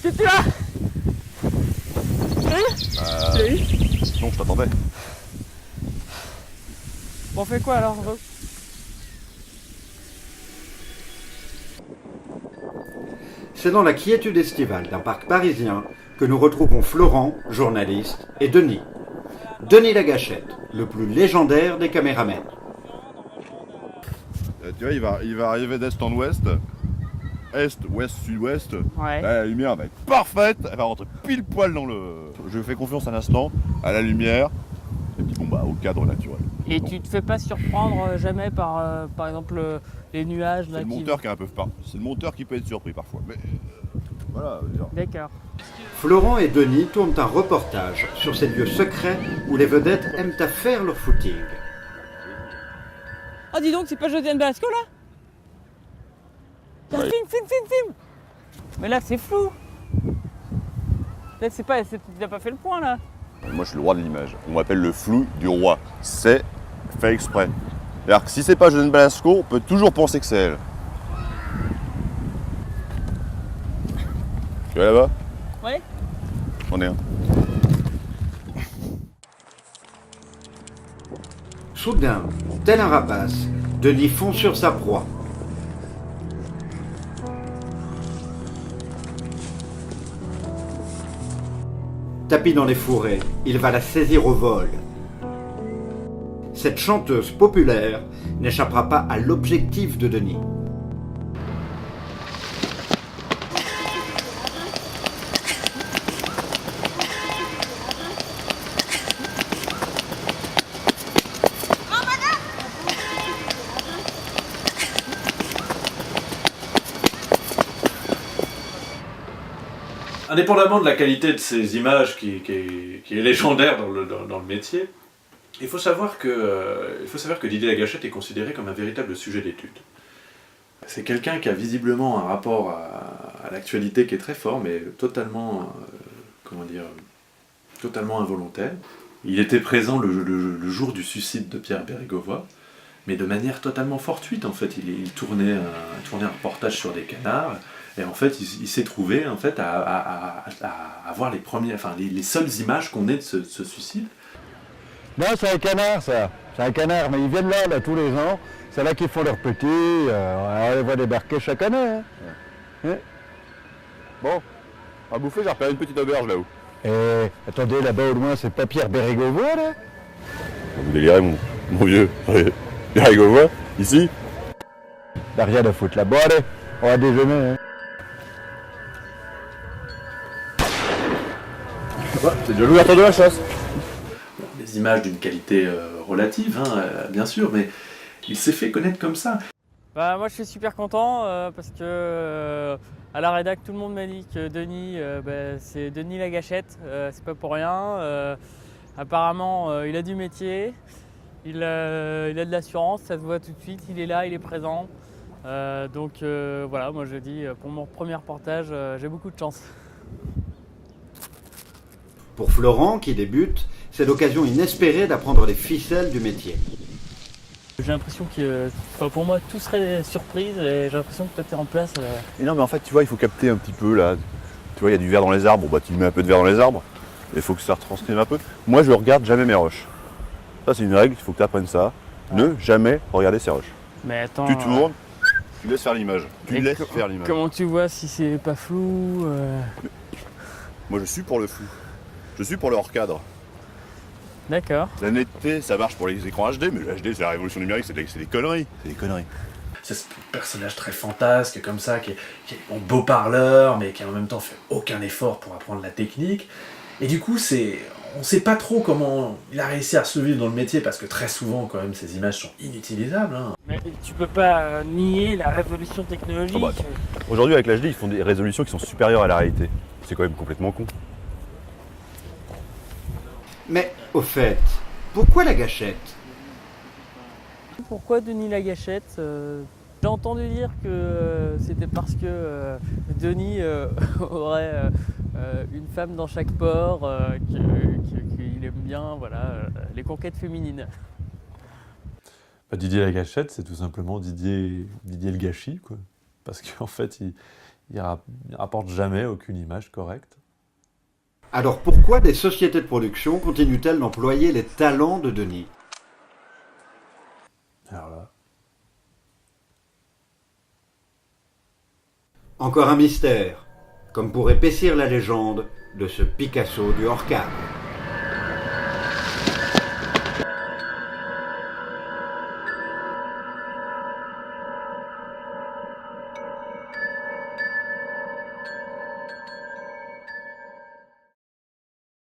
Est-ce que tu l'as? Oui. Non, je t'attendais. Bon, on fait quoi alors? C'est dans la quiétude estivale d'un parc parisien que nous retrouvons Florent, journaliste, et Denis. Denis Lagachette, le plus légendaire des caméramens. Tu vois, il va arriver d'est en ouest. Est, ouest, sud-ouest. Ouais. Là, la lumière va être parfaite. Elle va rentrer pile poil dans le... Je fais confiance un instant à la lumière. Et puis bon, bah, au cadre naturel. Et tu te fais pas surprendre jamais par exemple, les nuages là C'est le monteur qui est un peu... C'est le monteur qui peut être surpris parfois. Mais voilà. D'accord. Florent et Denis tournent un reportage sur ces lieux secrets où les vedettes aiment à faire leur footing. Ah, dis donc, c'est pas Josiane Balasco là? Ouais. Film. Mais là, c'est flou. Là, t'as pas fait le point là. Moi, je suis le roi de l'image. On m'appelle le flou du roi. C'est fait exprès. C'est-à-dire que si c'est pas Josiane Balasco, on peut toujours penser que c'est elle. Tu vois là-bas? Ouais. J'en ai un. Soudain, tel un rapace, Denis fonce sur sa proie. Tapis dans les fourrés, il va la saisir au vol. Cette chanteuse populaire n'échappera pas à l'objectif de Denis. Indépendamment de la qualité de ces images qui est légendaire dans le métier, il faut savoir que Didier Lagachette est considéré comme un véritable sujet d'étude. C'est quelqu'un qui a visiblement un rapport à l'actualité qui est très fort, mais totalement, totalement involontaire. Il était présent le jour du suicide de Pierre Bérégovoy, mais de manière totalement fortuite en fait. Il tournait un reportage sur des canards. Et en fait, il s'est trouvé en fait, à avoir les seules images qu'on ait de ce suicide. Non, c'est un canard, ça. C'est un canard, mais ils viennent là tous les ans. C'est là qu'ils font leurs petits. On les voit débarquer chaque année. Hein. Ouais. Bon, à bouffer, j'ai repéré une petite auberge là-haut. Et attendez, là-bas au loin, c'est pas Pierre Bérégovoy, là? Vous délirez, mon vieux. Bérégovoy, ici? T'as rien à foutre là. Bon, allez, on va déjeuner. Hein. Ouais, c'est déjà l'ouverture de la chasse. Des images d'une qualité relative, bien sûr, mais il s'est fait connaître comme ça. Bah, moi, je suis super content parce que à la rédac, tout le monde m'a dit que Denis, c'est Denis Lagachette. C'est pas pour rien. Apparemment, il a du métier, il a de l'assurance, ça se voit tout de suite. Il est là, il est présent. Donc voilà, moi je dis pour mon premier reportage, j'ai beaucoup de chance. Pour Florent, qui débute, c'est l'occasion inespérée d'apprendre les ficelles du métier. J'ai l'impression que pour moi tout serait surprise et j'ai l'impression que toi t'es en place. Et non, mais en fait, tu vois, il faut capter un petit peu là. Tu vois, il y a du verre dans les arbres, bon, bah tu mets un peu de verre dans les arbres. Il faut que ça retranscrive un peu. Moi, je regarde jamais mes roches. Ça, c'est une règle, il faut que tu apprennes ça. Ne jamais regarder ces roches. Mais attends. Tu tournes, tu laisses faire l'image. Tu laisses faire l'image. Comment tu vois si c'est pas flou Moi, je suis pour le flou. Je suis pour le hors-cadre. D'accord. La netteté, ça marche pour les écrans HD, mais le HD, c'est la révolution numérique, c'est des conneries. C'est des conneries. C'est ce personnage très fantasque, comme ça, qui est un beau parleur, mais qui en même temps fait aucun effort pour apprendre la technique. Et du coup, on ne sait pas trop comment il a réussi à survivre dans le métier, parce que très souvent, quand même, ces images sont inutilisables. Mais tu peux pas nier la révolution technologique. Ah bah, aujourd'hui, avec l'HD, ils font des résolutions qui sont supérieures à la réalité. C'est quand même complètement con. Mais, au fait, pourquoi la gâchette? Pourquoi Denis Lagachette J'ai entendu dire que c'était parce que Denis aurait une femme dans chaque port, qu'il aime bien les conquêtes féminines. Didier Lagachette, c'est tout simplement Didier le gâchis, quoi. Parce qu'en fait, il rapporte jamais aucune image correcte. Alors pourquoi des sociétés de production continuent-elles d'employer les talents de Denis? Alors là, Encore un mystère, comme pour épaissir la légende de ce Picasso du hors-cadre.